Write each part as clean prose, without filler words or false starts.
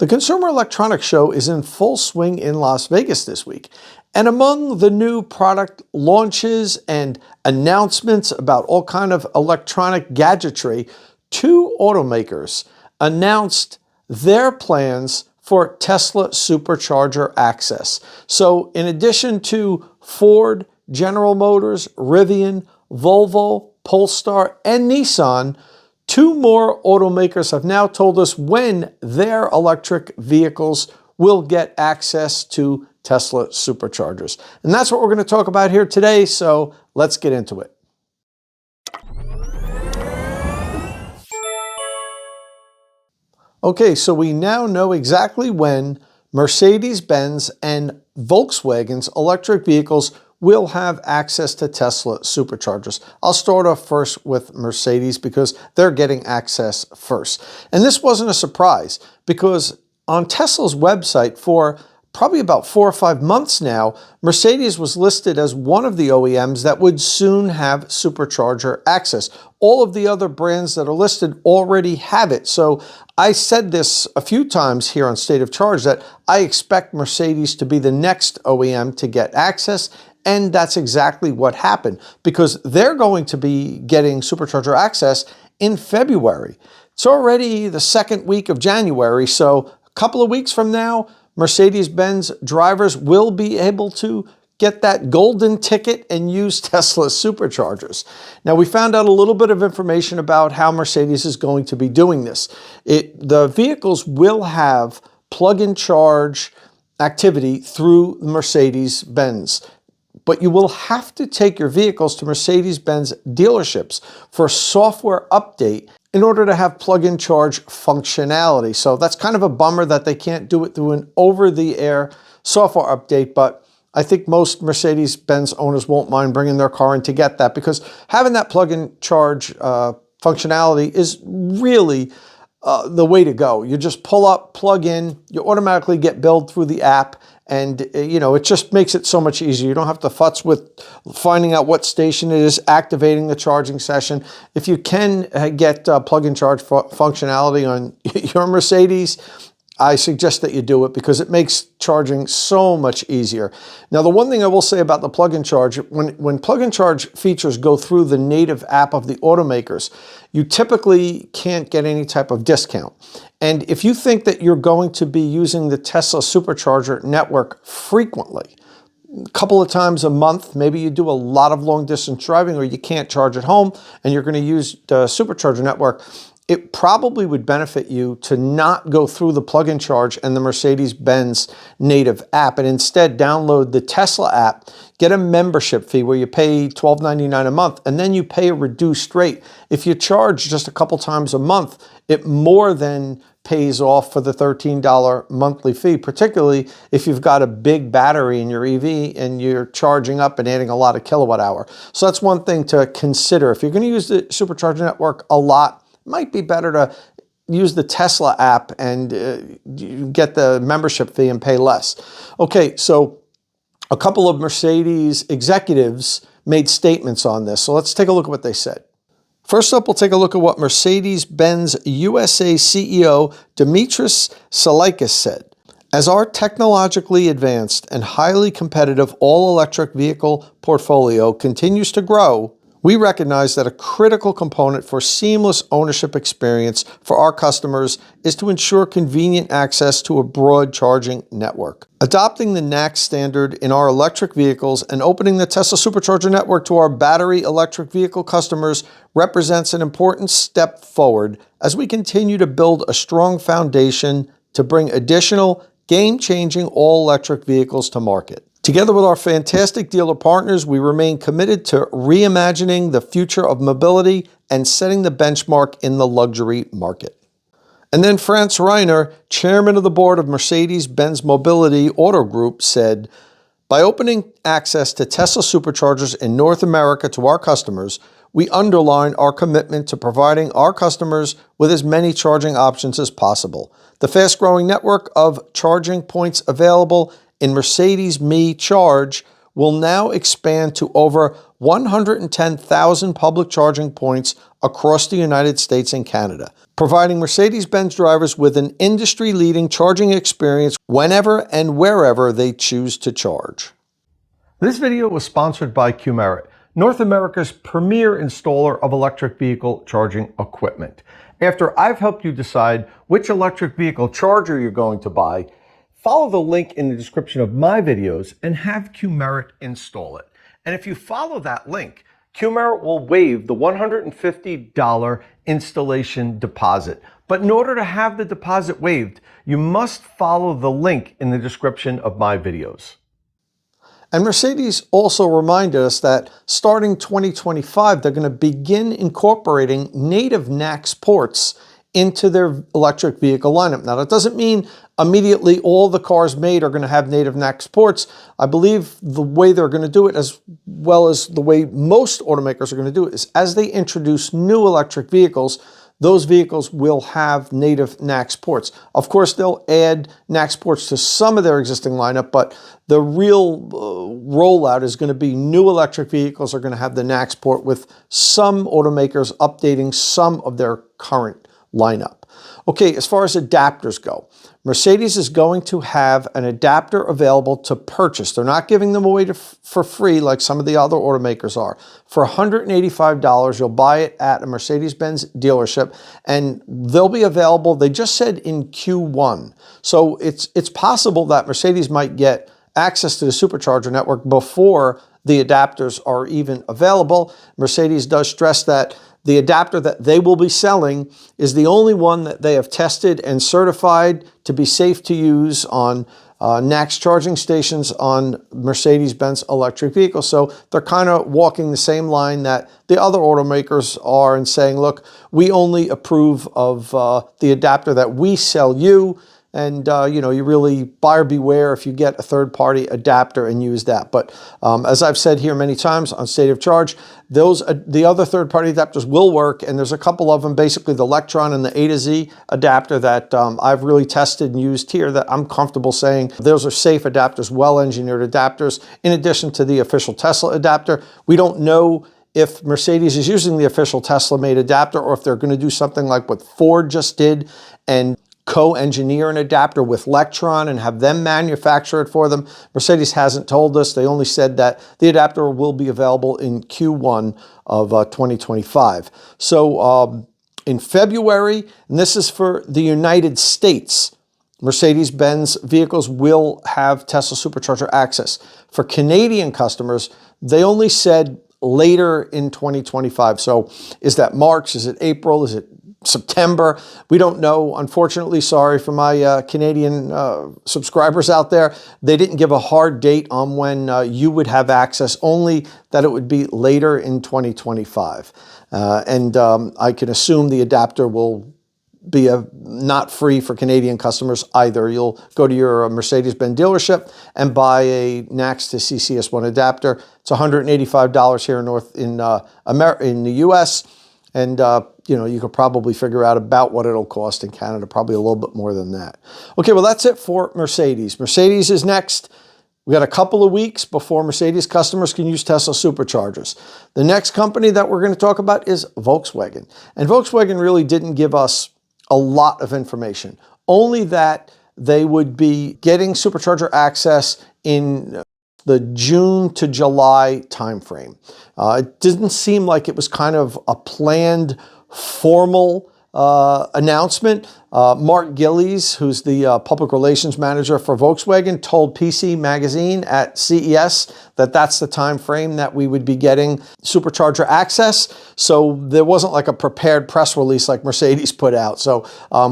The Consumer Electronics Show is in full swing in Las Vegas this week. And among the new product launches and announcements about all kind of electronic gadgetry, two automakers announced their plans for Tesla Supercharger access. So in addition to Ford, General Motors, Rivian, Volvo, Polestar, and Nissan, two more automakers have now told us when their electric vehicles will get access to Tesla Superchargers. And that's what we're going to talk about here today, so let's get into it. Okay, so we now know exactly when Mercedes-Benz and Volkswagen's electric vehicles will have access to Tesla Superchargers. I'll start off first with Mercedes because they're getting access first. And this wasn't a surprise because on Tesla's website for probably about 4 or 5 months now, Mercedes was listed as one of the OEMs that would soon have supercharger access. All of the other brands that are listed already have it. So I said this a few times here on State of Charge that I expect Mercedes to be the next OEM to get access. And that's exactly what happened because they're going to be getting supercharger access in February. It's already the second week of January, so a couple of weeks from now, Mercedes-Benz drivers will be able to get that golden ticket and use Tesla Superchargers. Now, we found out a little bit of information about how Mercedes is going to be doing this. The vehicles will have plug-in charge activity through Mercedes-Benz. But you will have to take your vehicles to Mercedes-Benz dealerships for a software update in order to have plug-in charge functionality. So that's kind of a bummer that they can't do it through an over-the-air software update, but I think most Mercedes-Benz owners won't mind bringing their car in to get that because having that plug-in charge functionality is really the way to go. You just pull up, plug in, you automatically get billed through the app, and it just makes it so much easier. You don't have to futz with finding out what station it is, activating the charging session. If you can get plug-in charge functionality on your Mercedes, I suggest that you do it because it makes charging so much easier. Now, the one thing I will say about the plug-in charge, when plug-in charge features go through the native app of the automakers, you typically can't get any type of discount. And if you think that you're going to be using the Tesla Supercharger network frequently, a couple of times a month, maybe you do a lot of long distance driving or you can't charge at home and you're going to use the Supercharger network, it probably would benefit you to not go through the plug-in charge and the Mercedes-Benz native app and instead download the Tesla app, get a membership fee where you pay $12.99 a month and then you pay a reduced rate. If you charge just a couple times a month, it more than pays off for the $13 monthly fee, particularly if you've got a big battery in your EV and you're charging up and adding a lot of kilowatt hour. So that's one thing to consider. If you're going to use the Supercharger network a lot, it might be better to use the Tesla app and get the membership fee and pay less. Okay, so a couple of Mercedes executives made statements on this. So let's take a look at what they said. First up, we'll take a look at what Mercedes-Benz USA CEO Dimitris Salaikis said. As our technologically advanced and highly competitive all-electric vehicle portfolio continues to grow, we recognize that a critical component for seamless ownership experience for our customers is to ensure convenient access to a broad charging network. Adopting the NACS standard in our electric vehicles and opening the Tesla Supercharger network to our battery electric vehicle customers represents an important step forward as we continue to build a strong foundation to bring additional game-changing all-electric vehicles to market. Together with our fantastic dealer partners, we remain committed to reimagining the future of mobility and setting the benchmark in the luxury market. And then Franz Reiner, chairman of the board of Mercedes-Benz Mobility Auto Group, said, "By opening access to Tesla Superchargers in North America to our customers, we underline our commitment to providing our customers with as many charging options as possible. The fast-growing network of charging points available in Mercedes Me Charge will now expand to over 110,000 public charging points across the United States and Canada, providing Mercedes-Benz drivers with an industry-leading charging experience whenever and wherever they choose to charge. This video was sponsored by Qmerit, North America's premier installer of electric vehicle charging equipment. After I've helped you decide which electric vehicle charger you're going to buy, follow the link in the description of my videos and have Qmerit install it. And if you follow that link, Qmerit will waive the $150 installation deposit. But in order to have the deposit waived, you must follow the link in the description of my videos. And Mercedes also reminded us that starting 2025, they're going to begin incorporating native NACS ports into their electric vehicle lineup. Now, that doesn't mean immediately all the cars made are going to have native NACS ports. I believe the way they're going to do it, as well as the way most automakers are going to do it, is as they introduce new electric vehicles, those vehicles will have native NACS ports. Of course, they'll add NACS ports to some of their existing lineup, but the real rollout is going to be new electric vehicles are going to have the NACS port, with some automakers updating some of their current lineup. Okay, as far as adapters go, Mercedes is going to have an adapter available to purchase. They're not giving them away for free like some of the other automakers are. For $185, you'll buy it at a Mercedes-Benz dealership, and they'll be available, they just said, in Q1. So it's possible that Mercedes might get access to the Supercharger network before the adapters are even available. Mercedes does stress that the adapter that they will be selling is the only one that they have tested and certified to be safe to use on NACS charging stations on Mercedes-Benz electric vehicles. So they're kind of walking the same line that the other automakers are and saying, look, we only approve of the adapter that we sell you. And, you really buyer beware if you get a third-party adapter and use that. But as I've said here many times on State of Charge, the other third-party adapters will work, and there's a couple of them, basically the Electron and the A to Z adapter that I've really tested and used here that I'm comfortable saying those are safe adapters, well-engineered adapters, in addition to the official Tesla adapter. We don't know if Mercedes is using the official Tesla-made adapter or if they're going to do something like what Ford just did and co-engineer an adapter with Electron and have them manufacture it for them. Mercedes hasn't told us. They only said that the adapter will be available in Q1 of 2025. So in February, and this is for the United States, Mercedes-Benz vehicles will have Tesla Supercharger access. For Canadian customers, they only said later in 2025. So is that March? Is it April? Is it September? We don't know. Unfortunately, sorry for my Canadian subscribers out there. They didn't give a hard date on when you would have access, only that it would be later in 2025. And I can assume the adapter will be not free for Canadian customers either. You'll go to your Mercedes-Benz dealership and buy a NACS to CCS1 adapter. It's $185 here in the US. And, you could probably figure out about what it'll cost in Canada, probably a little bit more than that. Okay, well, that's it for Mercedes. Mercedes is next. We got a couple of weeks before Mercedes customers can use Tesla Superchargers. The next company that we're going to talk about is Volkswagen. And Volkswagen really didn't give us a lot of information, only that they would be getting Supercharger access in the June to July timeframe. It didn't seem like it was kind of a planned, formal announcement. Mark Gillies, who's the public relations manager for Volkswagen, told PC Magazine at CES that that's the time frame that we would be getting Supercharger access. So there wasn't like a prepared press release like Mercedes put out. So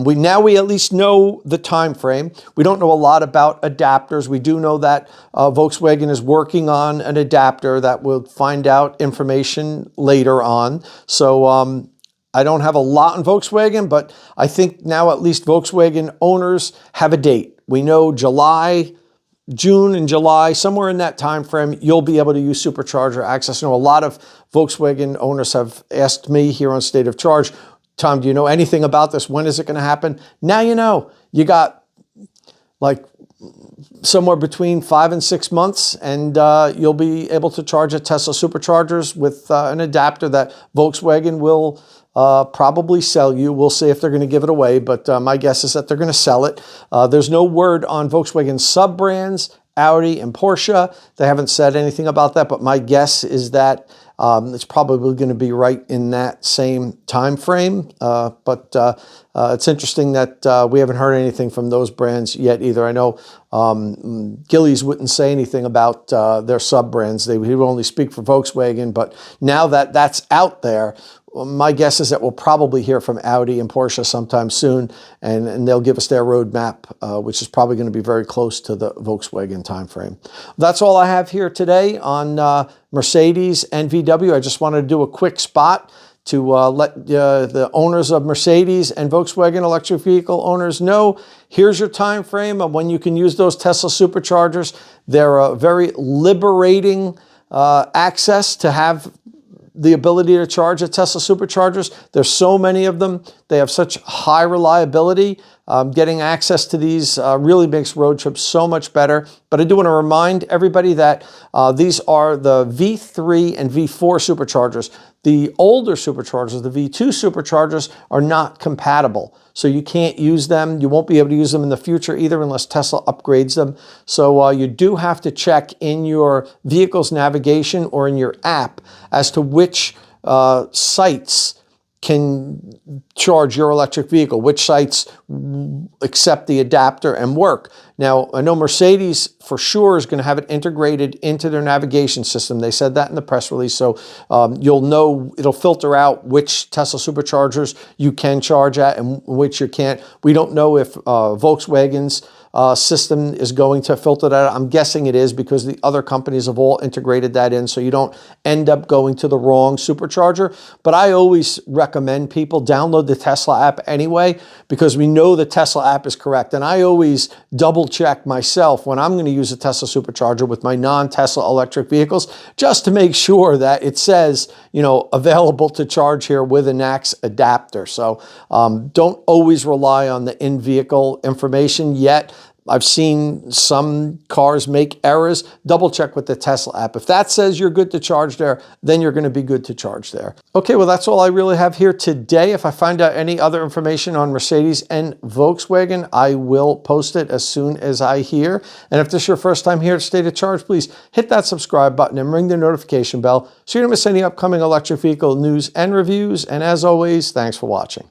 we at least know the time frame. We don't know a lot about adapters. We do know that Volkswagen is working on an adapter that we'll find out information later on. So I don't have a lot on Volkswagen, but I think now at least Volkswagen owners have a date. We know June and July, somewhere in that time frame, you'll be able to use Supercharger access. I know a lot of Volkswagen owners have asked me here on State of Charge, Tom, do you know anything about this? When is it going to happen? Now you know. You got like somewhere between 5 and 6 months, and you'll be able to charge at Tesla Superchargers with an adapter that Volkswagen will probably sell you. We'll see if they're going to give it away, but my guess is that they're going to sell it. There's no word on Volkswagen sub-brands, Audi and Porsche. They haven't said anything about that, but my guess is that it's probably going to be right in that same time frame. But it's interesting that we haven't heard anything from those brands yet either. I know Gillies wouldn't say anything about their sub-brands. He would only speak for Volkswagen, but now that that's out there, my guess is that we'll probably hear from Audi and Porsche sometime soon, and they'll give us their roadmap, which is probably going to be very close to the Volkswagen timeframe. That's all I have here today on Mercedes and VW. I just wanted to do a quick spot to let the owners of Mercedes and Volkswagen electric vehicle owners know, here's your time frame of when you can use those Tesla Superchargers. They're a very liberating access to have the ability to charge at Tesla Superchargers. There's so many of them. They have such high reliability. Getting access to these really makes road trips so much better. But I do want to remind everybody that these are the V3 and V4 superchargers. The older superchargers, the V2 superchargers, are not compatible. So you can't use them. You won't be able to use them in the future either unless Tesla upgrades them. So you do have to check in your vehicle's navigation or in your app as to which sites can charge your electric vehicle, which sites accept the adapter and work. Now, I know Mercedes for sure is going to have it integrated into their navigation system. They said that in the press release, so you'll know, it'll filter out which Tesla Superchargers you can charge at and which you can't. We don't know if Volkswagen's system is going to filter that out. I'm guessing it is because the other companies have all integrated that in, so you don't end up going to the wrong supercharger. But I always recommend people download the Tesla app anyway, because we know the Tesla app is correct. And I always double check myself when I'm going to use a Tesla Supercharger with my non-Tesla electric vehicles, just to make sure that it says, you know, available to charge here with a NACS adapter. So don't always rely on the in-vehicle information yet. I've seen some cars make errors. Double check with the Tesla app. If that says you're good to charge there, then you're going to be good to charge there. Okay, well, that's all I really have here today. If I find out any other information on Mercedes and Volkswagen, I will post it as soon as I hear. And if this is your first time here at State of Charge, please hit that subscribe button and ring the notification bell so you don't miss any upcoming electric vehicle news and reviews. And as always, thanks for watching.